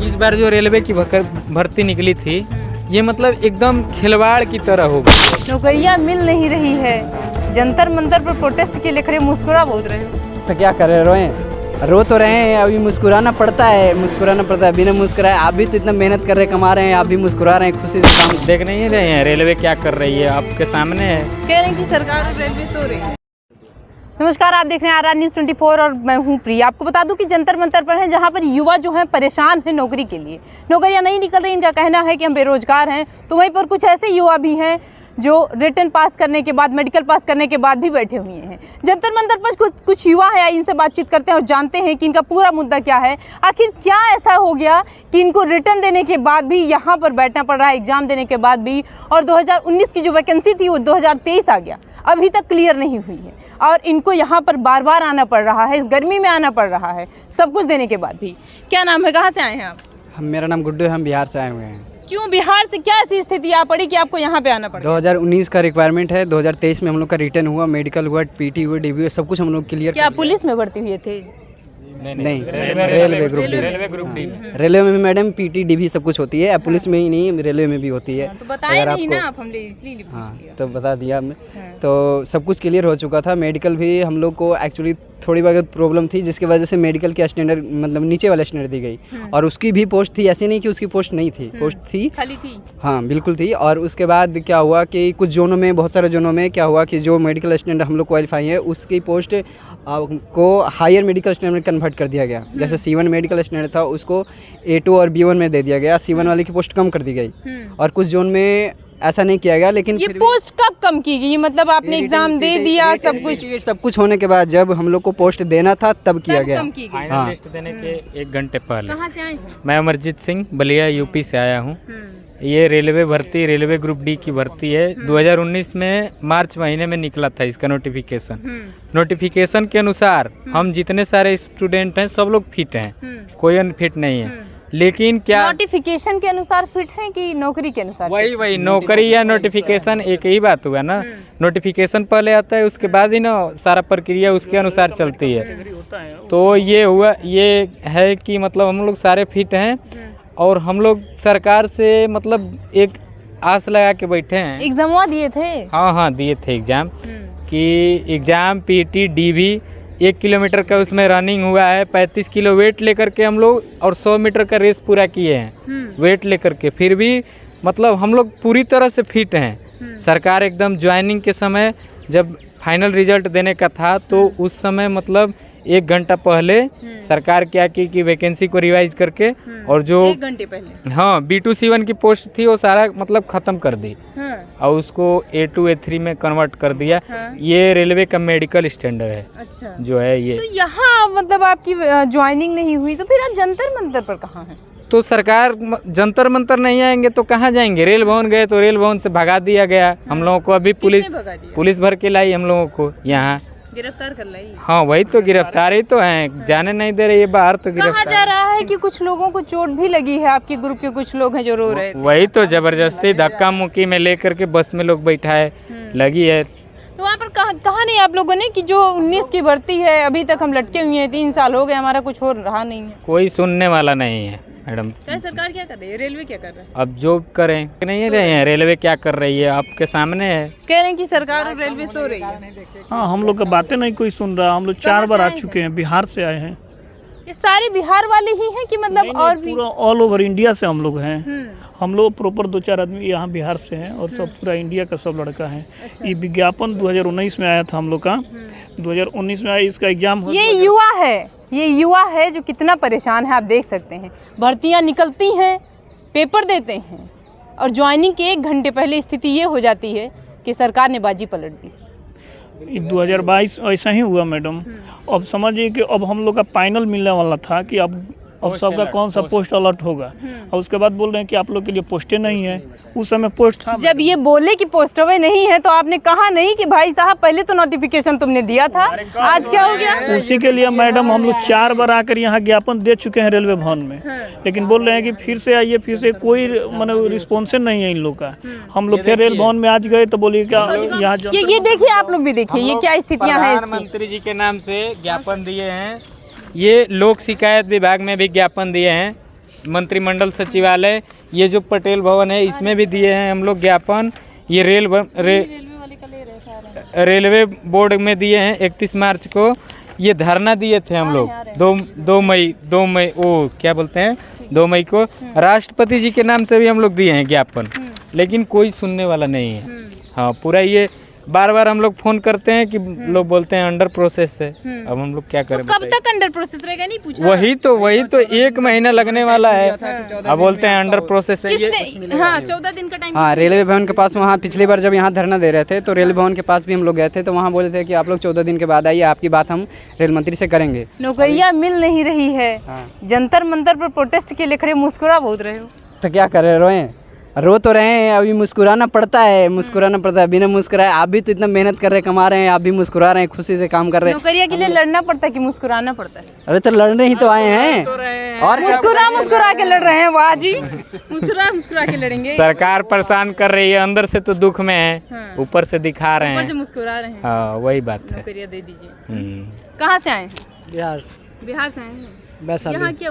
इस बार जो रेलवे की भर्ती निकली थी ये मतलब एकदम खिलवाड़ की तरह हो गई। नौकरियां मिल नहीं रही है, जंतर मंतर पर प्रोटेस्ट के लिए खड़े मुस्कुरा बहुत रहे हैं। तो क्या करे, रो तो रहे हैं, अभी मुस्कुराना पड़ता है। बिना मुस्कुराए आप भी तो इतना मेहनत कर रहे, कमा रहे हैं, आप भी मुस्कुरा रहे हैं, खुशी से काम देख नहीं रहे हैं रेलवे क्या कर रही है, आपके सामने है। कह रहे हैं कि सरकार और रेलवे सो रही है। नमस्कार, आप देख रहे हैं आर न्यूज़ 24 और मैं हूं प्रिया। आपको बता दूं कि जंतर मंतर पर हैं जहां पर युवा जो हैं परेशान हैं नौकरी के लिए। नौकरियां नहीं निकल रही, इनका कहना है कि हम बेरोजगार हैं। तो वहीं पर कुछ ऐसे युवा भी हैं जो रिटर्न पास करने के बाद, मेडिकल पास करने के बाद भी बैठे हुए हैं। जंतर मंतर पर कुछ युवा है, इनसे बातचीत करते हैं और जानते हैं कि इनका पूरा मुद्दा क्या है। आखिर क्या ऐसा हो गया कि इनको रिटर्न देने के बाद भी यहाँ पर बैठना पड़ रहा है, एग्जाम देने के बाद भी। और 2019 की जो वैकेंसी थी वो 2023 आ गया, अभी तक क्लियर नहीं हुई है और इनको यहाँ पर बार बार आना पड़ रहा है, इस गर्मी में आना पड़ रहा है, सब कुछ देने के बाद भी। क्या नाम है, कहाँ से आए हैं आप? मेरा नाम गुड्डू है, हम बिहार से आए हुए हैं। क्यों बिहार से, क्या ऐसी स्थिति आ पड़ी कि आपको यहाँ पे आना पड़ा? 2019 का रिक्वायरमेंट है, 2023 में हम लोग का रिटर्न हुआ, मेडिकल हुआ, पीटी हुआ, डीबी हुआ, सब कुछ हम लोग क्लियर। क्या पुलिस में भर्ती हुए थे? नहीं, रेलवे ग्रुप डी। रेलवे में भी मैडम पीटी डीबी सब कुछ होती है, पुलिस में ही नहीं, रेलवे में भी होती है। तो बताया नहीं ना आप, हमने इसलिए हाँ तो बता दिया तो सब कुछ क्लियर हो चुका था। मेडिकल भी हम लोग को एक्चुअली थोड़ी बहुत प्रॉब्लम थी, जिसकी वजह से मेडिकल की स्टैंडर्ड मतलब नीचे वाला स्टैंडर्ड दी गई और उसकी भी पोस्ट थी, ऐसी नहीं कि उसकी पोस्ट नहीं थी, पोस्ट थी, खाली थी। हाँ बिल्कुल थी। और उसके बाद क्या हुआ कि कुछ जोनों में, बहुत सारे जोनों में क्या हुआ कि जो मेडिकल स्टैंडर्ड हम लोग क्वालिफाई है उसकी पोस्ट को हायर मेडिकल स्टैंडर्ड में कन्वर्ट कर दिया गया। जैसे C1 मेडिकल स्टैंडर्ड था उसको A2 और B1 में दे दिया गया, C1 वाले की पोस्ट कम कर दी गई। और कुछ जोन में ऐसा नहीं किया गया, लेकिन ये पोस्ट कब कम की गई? मतलब आपने एग्जाम दे दिया, सब कुछ होने के बाद जब हम लोग को पोस्ट देना था तब किया गया। फाइनल लिस्ट देने के 1 घंटे पहले। कहाँ से आए हैं? मैं अमरजीत सिंह बलिया यूपी से आया हूँ। ये रेलवे भर्ती, रेलवे ग्रुप डी की भर्ती है। 2019 में मार्च महीने में निकला था इसका नोटिफिकेशन। नोटिफिकेशन के अनुसार हम जितने सारे स्टूडेंट हैं सब लोग फिट हैं, कोई अनफिट नहीं है। लेकिन क्या नोटिफिकेशन के अनुसार फिट है कि नौकरी के अनुसार? वही नौकरी या नोटिफिकेशन एक ही बात हुआ ना। नोटिफिकेशन पहले आता है, उसके बाद ही ना सारा प्रक्रिया उसके अनुसार चलती है। तो ये हुआ, ये है कि मतलब हम लोग सारे फिट हैं और हम लोग सरकार से मतलब एक आस लगा के बैठे हैं। एग्जाम दिए थे? हाँ दिए थे एग्जाम, कि एग्जाम पीटी डीवी 1 किलोमीटर का उसमें रनिंग हुआ है, 35 किलो वेट लेकर के हम लोग और 100 मीटर का रेस पूरा किए हैं वेट लेकर के। फिर भी मतलब हम लोग पूरी तरह से फिट हैं। सरकार एकदम ज्वाइनिंग के समय जब फाइनल रिजल्ट देने का था तो उस समय मतलब 1 घंटा पहले सरकार क्या की कि वैकेंसी को रिवाइज करके और जो 1 घंटे पहले हाँ B2 C1 की पोस्ट थी वो सारा मतलब खत्म कर दी और उसको A2 A3 में कन्वर्ट कर दिया। ये रेलवे का मेडिकल स्टैंडर्ड है। अच्छा। जो है ये। तो यहाँ मतलब आपकी ज्वाइनिंग नहीं हुई तो फिर आप जंतर मंतर पर कहाँ हैं? तो सरकार जंतर मंतर नहीं आएंगे तो कहाँ जाएंगे? रेल भवन गए तो रेल भवन से भगा दिया गया हम लोगों को। अभी पुलिस भर के लाई हम लोगों को, यहाँ गिरफ्तार कर लाई। हाँ वही तो गिरफ्तार ही तो हैं, जाने नहीं दे रहे ये बाहर। तो कहा जा रहा है कि कुछ लोगों को चोट भी लगी है, आपके ग्रुप के कुछ लोग हैं जो रो रहे थे। वही तो जबरदस्ती धक्का मुक्की में लेकर के बस में लोग बैठाए लगी है। तो वहाँ पर कहा नहीं आप लोगों ने कि जो 19 की भर्ती है अभी तक हम लटके हुए हैं, 3 साल हो गए, हमारा कुछ हो रहा नहीं है? कोई सुनने वाला नहीं है मैडम। क्या सरकार क्या कर रही है, रेलवे क्या कर रहा है? अब जो करें नहीं रहे हैं, रेलवे क्या कर रही है आपके सामने है। कह रहे हैं कि सरकार और रेलवे सो रही है। हाँ, हम लोग का बातें नहीं कोई सुन रहा। हम लोग 4 बार आ चुके हैं, बिहार से आए हैं। ये सारे बिहार वाले ही हैं कि मतलब नहीं, और भी? पूरा ऑल ओवर इंडिया से हम लोग हैं। हम लोग प्रॉपर 2-4 आदमी यहाँ बिहार से हैं और सब पूरा इंडिया का सब लड़का है। ये विज्ञापन 2019 में आया था हम लोग का, 2019 में आया, इसका एग्जाम। ये युवा है जो कितना परेशान है, आप देख सकते हैं। भर्तियां निकलती हैं, पेपर देते हैं और ज्वाइनिंग के 1 घंटे पहले स्थिति ये हो जाती है कि सरकार ने बाजी पलट दी। 2022 ऐसा ही हुआ मैडम। अब समझिए कि अब हम लोग का फाइनल मिलने वाला था कि अब सबका कौन सा पोस्ट अलर्ट होगा और उसके बाद बोल रहे हैं कि आप लोग के लिए पोस्टें नहीं है। उस समय पोस्ट था। जब ये बोले कि पोस्टवें नहीं है तो आपने कहा नहीं कि भाई साहब पहले तो नोटिफिकेशन तुमने दिया था, आज क्या हो गया? उसी के लिए मैडम हम लोग 4 बार आकर यहाँ ज्ञापन दे चुके हैं रेलवे भवन में, लेकिन बोल रहे हैं कि फिर से आइए, फिर से कोई मतलब रिस्पॉन्स नहीं है इन लोग का। हम लोग फिर रेल भवन में आज गए तो बोलिए क्या यहाँ ये देखिए, आप लोग भी देखिए ये क्या स्थितियाँ हैं। प्रधानमंत्री जी के नाम से ज्ञापन दिए हैं, ये लोक शिकायत विभाग में भी ज्ञापन दिए हैं मंत्रिमंडल सचिवालय, ये जो पटेल भवन है इसमें भी दिए हैं हम लोग ज्ञापन। ये रेलवे बोर्ड में दिए हैं 31 मार्च को। ये धरना दिए थे हम लोग 2 मई वो क्या बोलते हैं 2 मई को। राष्ट्रपति जी के नाम से भी हम लोग दिए हैं ज्ञापन, लेकिन कोई सुनने वाला नहीं है। हाँ, पूरा ये बार बार हम लोग फोन करते हैं कि लोग बोलते हैं अंडर प्रोसेस है। अब हम लोग क्या करें? तो कब तक अंडर प्रोसेस रहेगा, नहीं पूछा? वही तो 1 महीना लगने वाला है। अब बोलते हैं अंडर प्रोसेस है। हाँ, 14 दिन का टाइम। हाँ, रेलवे भवन के पास वहाँ पिछली बार जब यहाँ धरना दे रहे थे तो रेलवे भवन के पास भी हम लोग गए थे, तो वहाँ बोले थे कि आप लोग 14 दिन के बाद आइए, आपकी बात हम रेल मंत्री से करेंगे। नौकरियाँ मिल नहीं रही है। जंतर मंतर पर प्रोटेस्ट के लिए खड़े, मुस्कुरा बहुत रहे हो। तो क्या करें, रोएं? रो तो रहे हैं, अभी मुस्कुराना पड़ता है, बिना मुस्कुराए। आप भी तो इतना मेहनत कर रहे हैं, कमा रहे हैं, आप भी मुस्कुरा रहे हैं, खुशी से काम कर रहे हैं। नौकरियाँ के लिए लड़ना पड़ता है कि मुस्कुराना पड़ता है? अरे तो लड़ने ही तो आए हैं, और मुस्कुरा के लड़ रहे हैं। वाह जी, मुस्कुरा के लड़ेंगे। सरकार परेशान कर रही है, अंदर से तो दुख में है, ऊपर से दिखा रहे ऊपर से हैं। मुस्कुरा रहे हैं। हाँ, वही बात है। नौकरियाँ दे दीजिए। कहाँ से आए हैं? बिहार से आए हैं। यहाँ क्या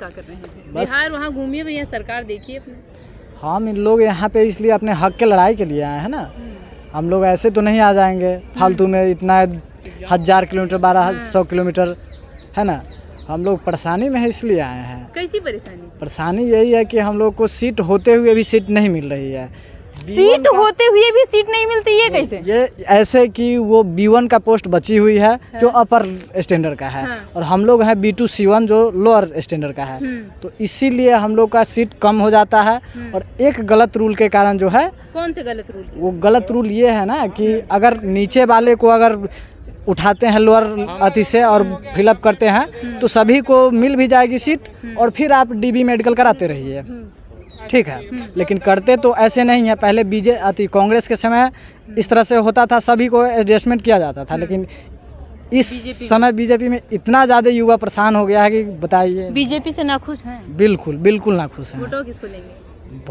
कर रहे हैं? बिहार वहाँ घूमिए भैया, सरकार देखिए अपने। हम इन लोग यहाँ पे इसलिए अपने हक के लड़ाई के लिए आए हैं ना। हम लोग ऐसे तो नहीं आ जाएंगे फालतू में, इतना 1000 किलोमीटर 1200 किलोमीटर है ना। हम लोग परेशानी में है, इसलिए आए हैं। कैसी परेशानी? परेशानी यही है कि हम लोग को सीट होते हुए भी सीट नहीं मिल रही है। सीट होते हुए भी सीट नहीं मिलती, ये कैसे? ये ऐसे कि वो B1 का पोस्ट बची हुई है जो अपर स्टैंडर्ड का है, और हम लोग हैं B2 C1 जो लोअर स्टैंडर्ड का है। तो इसीलिए हम लोग का सीट कम हो जाता है। और एक गलत रूल के कारण जो है। कौन से गलत रूल? वो गलत रूल ये है ना कि अगर नीचे वाले को अगर उठाते हैं लोअर अति से और फिलअप करते हैं तो सभी को मिल भी जाएगी सीट, और फिर आप DB मेडिकल कराते रहिए, ठीक है। लेकिन करते तो ऐसे नहीं है। पहले कांग्रेस के समय इस तरह से होता था, सभी को एडजस्टमेंट किया जाता था। लेकिन इस समय बीजेपी में इतना ज़्यादा युवा परेशान हो गया है कि बताइए। बीजेपी से नाखुश हैं? बिल्कुल नाखुश हैं। वोट किसको लेंगे?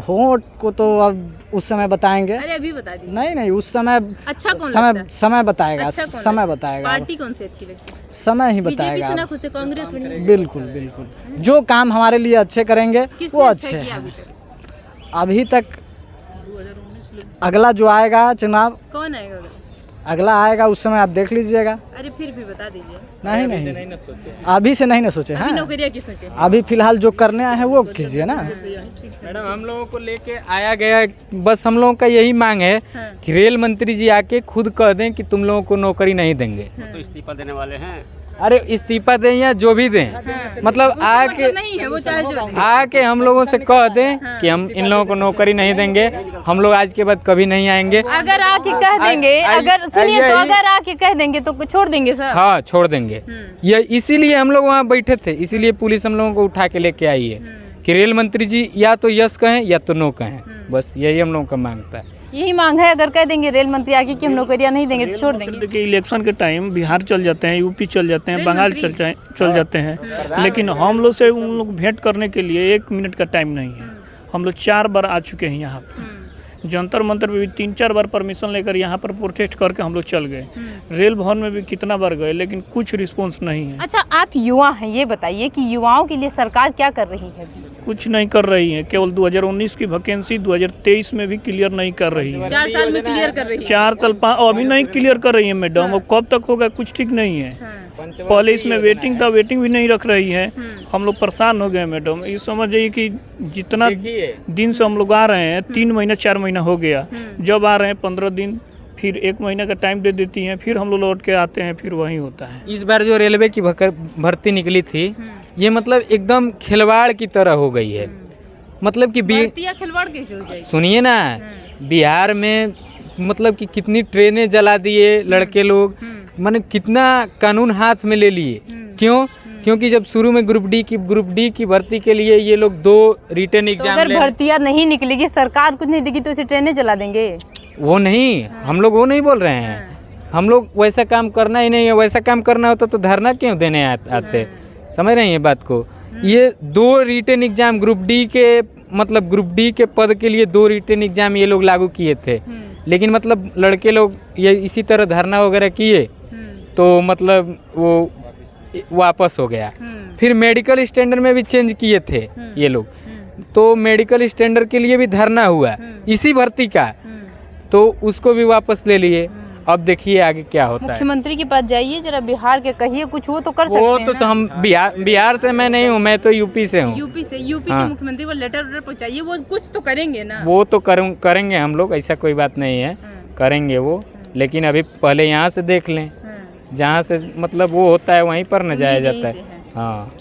वोट को तो अब उस समय बताएंगे। अरे अभी बता दीजिए। नहीं, उस समय अच्छा कौन समय बताएगा। अच्छा समय बताएगा। पार्टी कौन सी अच्छी लगती है? समय ही बताएगा। बीजेपी से नाखुश है, कांग्रेस बढ़िया? बिल्कुल जो काम हमारे लिए अच्छे करेंगे वो अच्छे हैं। अभी तक अगला जो आएगा चुनाव, कौन आएगा? अगला आएगा उस समय आप देख लीजिएगा। अरे फिर भी बता दीजिए। नहीं, अभी से नहीं ना सोचे हैं। नौकरियाँ की सोचे? अभी फिलहाल जो करने आए हैं वो कीजिए ना। मैडम, हम लोगों को लेके आया गया, बस हम लोगों का यही मांग है कि रेल मंत्री जी आके खुद कह दें कि तुम लोगों को नौकरी नहीं देंगे। तो इस्तीफा देने वाले हैं। अरे इस्तीफा दें या जो भी दें, मतलब आके हम लोगों से कह दें कि हम इन लोगों को नौकरी नहीं देंगे, हम लोग आज के बाद कभी नहीं आएंगे। अगर आके कह देंगे, अगर सुनिए तो अगर आके कह देंगे तो छोड़ देंगे सर? हाँ, छोड़ देंगे। ये इसीलिए हम लोग वहाँ बैठे थे, इसीलिए पुलिस हम लोगों को उठा के लेके आई है कि रेल मंत्री जी या तो यस कहें या तो नो कहें। बस यही हम लोगों का मांगता है, यही मांग है। अगर कह देंगे रेल मंत्री आके कि हम नौकरियां नहीं देंगे तो छोड़ देंगे। देखिए, इलेक्शन के टाइम बिहार चल जाते हैं, यूपी चल जाते हैं, बंगाल चल जाते हैं, लेकिन हम लोग से उन लोग भेंट करने के लिए 1 मिनट का टाइम नहीं है। हम लोग 4 बार आ चुके हैं यहाँ पर। जंतर मंतर में भी 3-4 बार परमिशन लेकर यहाँ पर प्रोटेस्ट करके हम लोग चल गए। रेल भवन में भी कितना बार गए, लेकिन कुछ रिस्पॉन्स नहीं है। अच्छा, आप युवा हैं, ये बताइए कि युवाओं के लिए सरकार क्या कर रही है? कुछ नहीं कर रही है। केवल 2019 की वैकेंसी 2023 में भी क्लियर नहीं कर रही है। 4 साल में क्लियर कर रही है। 4 साल अभी नहीं क्लियर कर रही है मैडम। अब कब तक होगा कुछ ठीक नहीं है। पहले इसमें वेटिंग था, वेटिंग भी नहीं रख रही है। हम लोग परेशान हो गए मैडम। ये समझ जाइए कि जितना दिन से हम लोग आ रहे हैं, 3 महीना 4 महीना हो गया। जब आ रहे हैं 15 दिन, फिर 1 महीना का टाइम दे देती हैं, फिर हम लोग लौट के आते हैं, फिर वही होता है। इस बार जो रेलवे की भर्ती निकली थी, ये मतलब एकदम खिलवाड़ की तरह हो गई है। मतलब कि खिलवाड़ कैसे हो जाएगी? सुनिए ना, बिहार में मतलब कि कितनी ट्रेनें जला दिए लड़के लोग, माने कितना कानून हाथ में ले लिए। क्यों? क्योंकि जब शुरू में ग्रुप डी की भर्ती के लिए ये लोग 2 रिटन एग्जाम, अगर भर्तियां नहीं निकलेगी, सरकार कुछ नहीं देगी तो इसे ट्रेनें जला देंगे? वो नहीं, हम लोग वो नहीं बोल रहे हैं। हम लोग वैसा काम करना ही नहीं है। वैसा काम करना होता तो धरना क्यों देने आते? समझ रहे हैं ये बात को? ये 2 रिटन एग्जाम ग्रुप डी के पद के लिए 2 रिटन एग्जाम ये लोग लागू किए थे। लेकिन मतलब लड़के लोग ये इसी तरह धरना वगैरह किए तो मतलब वो वापस हो गया। फिर मेडिकल स्टैंडर्ड में भी चेंज किए थे ये लोग, तो मेडिकल स्टैंडर्ड के लिए भी धरना हुआ इसी भर्ती का, तो उसको भी वापस ले लिए। अब देखिए आगे क्या होता है। मुख्यमंत्री के पास जाइए जरा, बिहार के कहिए कुछ, वो तो कर सकते वो हैं तो ना। हम बिहार से मैं नहीं हूँ, मैं तो यूपी से हूँ। यूपी के हाँ। मुख्यमंत्री को लेटर पहुंचाइए, वो कुछ तो करेंगे ना। वो तो करेंगे हम लोग, ऐसा कोई बात नहीं है, करेंगे वो, लेकिन अभी पहले यहाँ से देख लें, जहाँ से मतलब वो होता है वहीं पर न जाया जाता है। हाँ,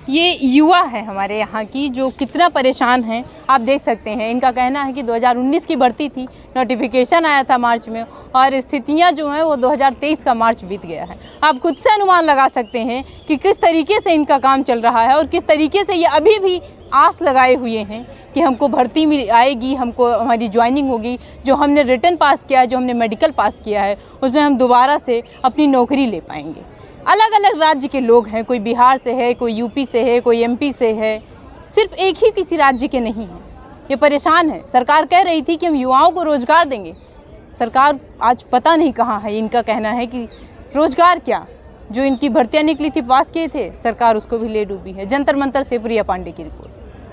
ये युवा है हमारे यहाँ की जो कितना परेशान हैं आप देख सकते हैं। इनका कहना है कि 2019 की भर्ती थी, नोटिफिकेशन आया था मार्च में, और स्थितियाँ जो हैं वो 2023 का मार्च बीत गया है। आप खुद से अनुमान लगा सकते हैं कि किस तरीके से इनका काम चल रहा है और किस तरीके से ये अभी भी आस लगाए हुए हैं कि हमको भर्ती मिल आएगी, हमको हमारी ज्वाइनिंग होगी, जो हमने रिटर्न पास किया है, जो हमने मेडिकल पास किया है, उसमें हम दोबारा से अपनी नौकरी ले पाएंगे। अलग अलग राज्य के लोग हैं, कोई बिहार से है, कोई यूपी से है, कोई एमपी से है, सिर्फ एक ही किसी राज्य के नहीं हैं। ये परेशान है। सरकार कह रही थी कि हम युवाओं को रोज़गार देंगे, सरकार आज पता नहीं कहाँ है। इनका कहना है कि रोज़गार क्या, जो इनकी भर्तियाँ निकली थी, पास किए थे, सरकार उसको भी ले डूबी है। जंतर मंतर से प्रिया पांडे की रिपोर्ट।